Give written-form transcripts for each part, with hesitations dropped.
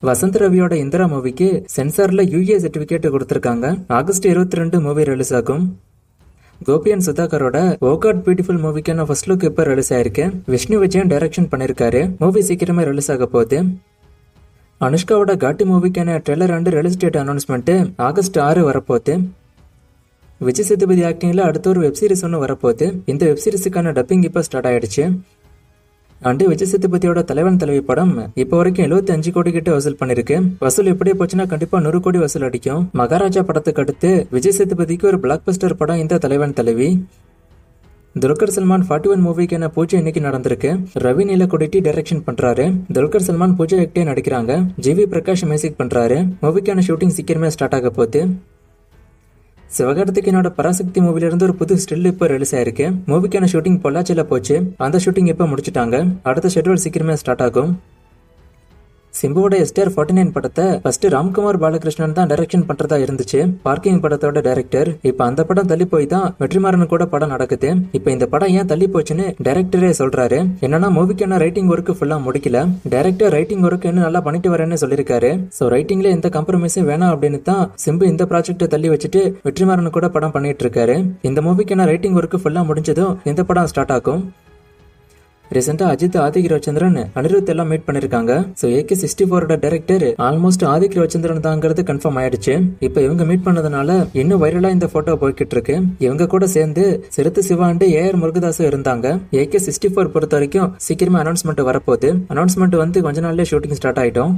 வசந்த் ரவியோட இந்திரா மூவிக்கு சென்சார்ல யூஏ சர்டிபிகேட் கொடுத்திருக்காங்க. ஆகஸ்ட் 22 மூவி ரிலீஸ் ஆகும். கோபி அண்ட் சுதாகரோட ஓ காட் பியூட்டிஃபுல் மூவிக்கான ஃபர்ஸ்ட் லுக் இப்ப ரிலீஸ் ஆயிருக்கு. விஷ்ணு விஜயன் டைரக்ஷன் பண்ணிருக்காரு. மூவி சீக்கிரமே ரிலீஸ் ஆக போகுது. அனுஷ்காவோட காட்டி மூவிக்கான trailer and release date announcement August 6 வரப்போகுது. விஜய் சேதுபதி ஆக்டிங்ல அடுத்த ஒரு வெப் சீரிஸ் ஒன்று வரப்போகுது. இந்த வெப் சீரிஸுக்கான டப்பிங் இப்ப ஸ்டார்ட் ஆயிடுச்சு. அண்டு விஜய் சேதுபதியோட தலைவன் தலைவி படம் இப்போ வரைக்கும் 75 கோடி கிட்ட வசூல் பண்ணிருக்கு. வசூல் எப்படி போச்சுன்னா கண்டிப்பா 100 கோடி வசூல் அடிக்கும். மகாராஜா படத்துக்கு அடுத்து விஜய் சேதுபதிக்கு ஒரு பிளாக் பஸ்டர் படம் இந்த தலைவன் தலைவி. துல்கர் சல்மான் 41 மூவிக்கான பூஜை இன்னைக்கு நடந்திருக்கு. ரவி நீலக்குடி டைரக்ஷன் பண்றாரு. துல்கர் சல்மான் பூஜை ஆக்டே நடிக்கிறாங்க. ஜிவி பிரகாஷ் மியூசிக் பண்றாரு. மூவிக்கான ஷூட்டிங் சீக்கிரமே ஸ்டார்ட் ஆக போகுது. சிவகார்த்திகேயனோட பராசக்தி மூவில இருந்து ஒரு புது ஸ்டில் இப்ப ரிலீஸ் ஆயிருக்கு. மூவிக்கான ஷூட்டிங் பொள்ளாச்சியில போச்சு. அந்த ஷூட்டிங் இப்ப முடிச்சிட்டாங்க. அடுத்த ஷெட்யூல் சீக்கிரமே ஸ்டார்ட் ஆகும். சிம்புவோட STR 49 படத்தை ஃபர்ஸ்ட் ராம்குமார் பாலகிருஷ்ணன் தான் டைரக்ஷன் பண்றதா இருந்துச்சு. பார்க்கிங் படத்தோட டைரக்டர். இப்ப அந்த படம் தள்ளி போய் தான் வெற்றிமாறன் கூட படம் நடக்குது. இப்ப இந்த படம் ஏன் தள்ளி போச்சுன்னு டைரக்டரே சொல்றாரு. என்னன்னா மூவிக்கான ரைட்டிங் ஒர்க் ஃபுல்லா முடிக்கல. டைரக்டர் ரைட்டிங் ஒர்க் இன்னும் நல்லா பண்ணிட்டு வரேன்னு சொல்லிருக்காரு. சோ ரைட்டிங்ல எந்த காம்ப்ரமைஸும் வேணாம் அப்படின்னு தான் சிம்பு இந்த ப்ராஜெக்ட் தள்ளி வச்சுட்டு வெற்றிமாறன் கூட படம் பண்ணிட்டு இருக்காரு. இந்த மூவிக்கான ரைட்டிங் ஒர்க் ஃபுல்லா முடிஞ்சதும் இந்த படம் ஸ்டார்ட் ஆகும். ரீசெண்டா அஜித் ஆதிக் ரவிச்சந்திரன் அனிருத் எல்லாம் மீட் பண்ணிருக்காங்க. So AK-64 director almost Adhik Ravichandran தாங்கிறது கன்ஃபார்ம் ஆயிடுச்சு. இப்ப இவங்க மீட் பண்ணதுனால இன்னும் வைரலா இந்த போட்டோ போய்கிட்டு இருக்கு. இவங்க கூட சேர்ந்து சிறுத்தை சிவா அண்ட் AR முருகதாசும் இருந்தாங்க. AK-64 பொறுத்த வரைக்கும் சீக்கிரமா அனௌன்ஸ்மெண்ட் வரப்போகுது. அனௌன்ஸ்மெண்ட் வந்து கொஞ்ச நாள்லயே ஷூட்டிங் ஸ்டார்ட் ஆயிட்டோம்.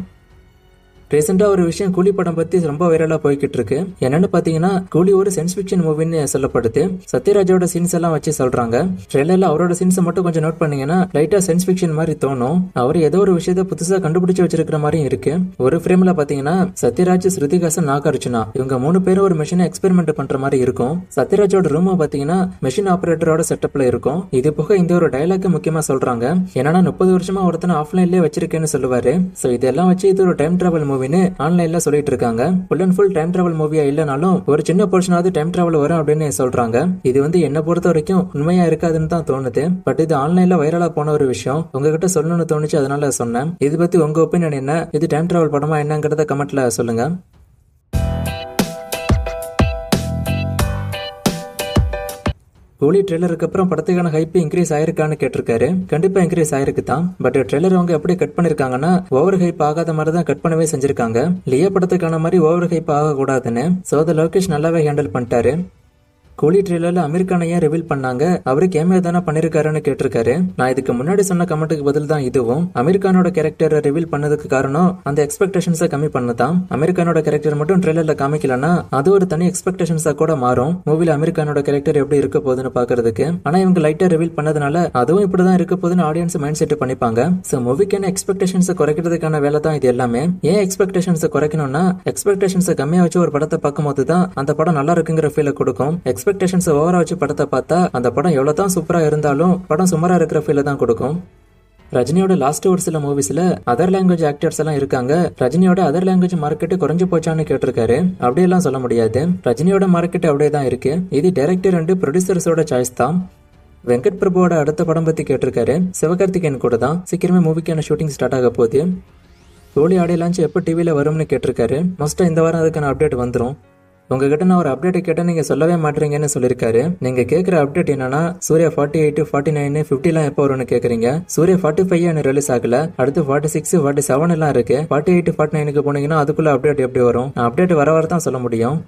ரீசெண்டா ஒரு விஷயம் கூலி படம் பத்தி ரொம்ப வைரலா போய்கிட்டு இருக்கு. என்னன்னு பாத்தீங்கன்னா கூலி ஒரு சயின்ஸ் ஃபிக்ஷன் மூவின்னு சொல்லப்படுது. சத்யராஜோட சீன்ஸ் எல்லாம் வச்சு சொல்றாங்க. ட்ரெய்லர்ல அவரோட சீன்ஸ் மட்டும் கொஞ்சம் நோட் பண்ணீங்கன்னா லைட்டா சயின்ஸ் ஃபிக்ஷன் மாதிரி தோணும். அவர் ஏதோ ஒரு விஷயத்த புதுசா கண்டுபிடிச்சு வச்சிருக்கிற மாதிரி இருக்கு. ஒரு ஃப்ரேம்ல பாத்தீங்கன்னா சத்யராஜ், ஸ்ருதிகாசன், நாகார்ஜுனா இவங்க 3 பேரும் ஒரு மிஷினை எக்ஸ்பெரிமெண்ட் பண்ற மாதிரி இருக்கும். சத்யராஜோட ரூம் பாத்தீங்கன்னா மிஷின் ஆபரேட்டரோட செட்டப்ல இருக்கும். இது போக இந்த ஒரு டயலாக் முக்கியமா சொல்றாங்க. என்னன்னா 30 வருஷமா ஒருத்தனை ஆஃப்லைன்லயே வச்சிருக்கேன்னு சொல்லுவாரு. சோ இதெல்லாம் வச்சு இது ஒரு டைம் டிராவல் மூவி ஆன்லைன்ல சொல்லிட்டு இருக்காங்க. Full and full time travel மூவியா இல்லனாலும் ஒரு சின்ன போர்ஷனாவது டைம் டிராவல் வரும் அப்படின்னு சொல்றாங்க. இது வந்து என்ன பொறுத்த வரைக்கும் உண்மையா இருக்காதுன்னு தான் தோணுது. பட் இது ஆன்லைன்ல வைரலா போன ஒரு விஷயம். உங்ககிட்ட சொல்லணும்னு தோணுச்சு, அதனால சொன்னேன். இது பத்தி உங்க ஒப்பீனியன் என்ன? இது டைம் டிராவல் படமா என்னங்கறத கமெண்ட்ல சொல்லுங்க. கூலி ட்ரெய்லருக்கு அப்புறம் படத்துக்கான ஹைப் இன்க்ரீஸ் ஆயிருக்கான்னு கேட்டிருக்காரு. கண்டிப்பா இன்க்ரீஸ் ஆயிருக்கு தான். பட் ட்ரெய்லர் அவங்க எப்படி கட் பண்ணிருக்காங்கன்னா ஓவர் ஹைப் ஆகாத மாதிரி தான் கட் பண்ணவே செஞ்சிருக்காங்க. லியோ படத்துக்கான மாதிரி ஓவர் ஹைப் ஆக கூடாதுன்னு. சோ த லோகேஷ் நல்லாவே ஹேண்டில் பண்ணிட்டாரு. கூலி ட்ரெய்லர்ல அமீர் கானை ஏன் ரிவீல் பண்ணாங்க? அவரு கேமியோ தானே பண்ணிருக்காருன்னு கேட்டிருக்காரு. நான் இதுக்கு முன்னாடி சொன்ன கமெண்ட்டுக்கு பதில் தான் இதுவும். அமீர் கானோட கேரக்டரை ரிவீல் பண்ணதுக்கு காரணம் அந்த எக்ஸ்பெக்டேஷன்ஸை கம்மி பண்ணதான். அமீர் கானோட கேரக்டர் மட்டும் ட்ரெய்லர்ல காமிக்கலன்னா அது ஒரு தனி எக்ஸ்பெக்டேஷன்ஸா கூட மாறும். மூவில அமீர் கானோட கேரக்டர் எப்படி இருக்க போகுதுன்னு பாக்குறதுக்கு. ஆனா இவங்க லைட்டா ரிவீல் பண்ணதுனால அதுவும் இப்படிதான் இருக்க போகுதுன்னு ஆடியன்ஸ் மைண்ட் செட் பண்ணிப்பாங்க. சோ மூவிக்கான எக்ஸ்பெக்டேஷன்ஸை குறைக்கிறதுக்கான வேலை தான் இது எல்லாமே. ஏன் எக்ஸ்பெக்டேஷன்ஸை குறைக்கணும்னா எக்ஸ்பெக்டேஷன்ஸை கம்மியா வச்சு ஒரு படத்தை பார்க்கும் போது தான் அந்த படம் நல்லா இருக்குங்கிற ஃபீலை கொடுக்கும். எக்ஸ்பெக்டேஷன்ஸ் ஓவரா வச்சு படத்தை பார்த்தா அந்த படம் எவ்வளவுதான் சூப்பரா இருந்தாலும் படம் சுமாரா இருக்கிற ஃபீல தான் கொடுக்கும். ரஜினியோட லாஸ்ட் ஒரு சில மூவிஸ்ல அதர் லாங்குவேஜ் ஆக்டர்ஸ் எல்லாம் இருக்காங்க. ரஜினியோட அதர் லாங்குவேஜ் மார்க்கெட் குறைஞ்சு போச்சான்னு கேட்டிருக்காரு. அப்படியெல்லாம் சொல்ல முடியாது. ரஜினியோட மார்க்கெட் அப்படியே தான் இருக்கு. இது டைரக்டர் அண்ட் ப்ரொடியூசர்ஸோட சாய்ஸ் தான். வெங்கட் பிரபுவோட அடுத்த படம் பத்தி கேட்டிருக்காரு. சிவகார்த்திகேயன் கூட தான் சீக்கிரமே மூவிக்கான ஷூட்டிங் ஸ்டார்ட் ஆக போகுது. கூலி ஆடியோ லான்ச் எப்போ டிவில வரும்னு கேட்டிருக்காரு. மோஸ்டா இந்த வாரம் அதுக்கான அப்டேட் வந்துடும். உங்ககிட்ட நான் ஒரு அப்டேட் கேட்டா நீங்க சொல்லவே மாட்டீங்கன்னு சொல்லிருக்காரு. நீங்க கேட்கிற அப்டேட் என்னன்னா சூர்யா 48, 49, 50 எல்லாம் எப்போ வரும்னு கேக்குறீங்க. சூர்யா 45 எனக்கு ரிலீஸ் ஆகல. அடுத்து 46, 47 எல்லாம் இருக்கு. 48, 49க்கு போனீங்கன்னா அதுக்குள்ள அப்டேட் எப்படி வரும்? அப்டேட் வர தான் சொல்ல முடியும்.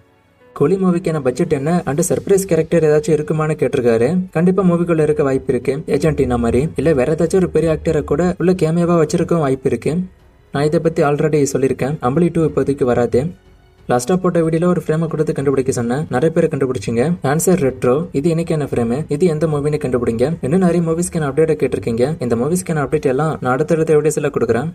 கூலி மூவிக்கான பட்ஜெட் என்ன அண்ட் சர்ப்ரைஸ் கேரக்டர் ஏதாச்சும் இருக்குமான்னு கேட்டிருக்காரு. கண்டிப்பா மூவிக்குள்ள இருக்க வாய்ப்பு இருக்கு. ஏஜென்டினா மாதிரி இல்ல வேற ஏதாச்சும் ஒரு பெரிய ஆக்டரை கூட உள்ள கேமியாவா வச்சிருக்கவும் வாய்ப்பு இருக்கு. நான் இதை பத்தி ஆல்ரெடி சொல்லியிருக்கேன். அம்பளி 2 இப்போதைக்கு வராது. லாஸ்டா போட்ட வீடியோல ஒரு ஃப்ரேமை கொடுத்து கண்டுபிடிக்க சொன்னேன். நிறைய பேர் கண்டுபிடிச்சிங்க. Answer retro. இது இன்னைக்கான ஃப்ரேம். இது எந்த மூவின்னு கண்டுபிடிங்க. இன்னும் நிறைய மூவிஸ்க்கான அப்டேட் கேட்டிருக்கீங்க. இந்த மூவிஸ்க்கான அப்டேட் எல்லாம் நான் அடுத்தடுத்த வீடியோஸ்ல கொடுக்குறேன்.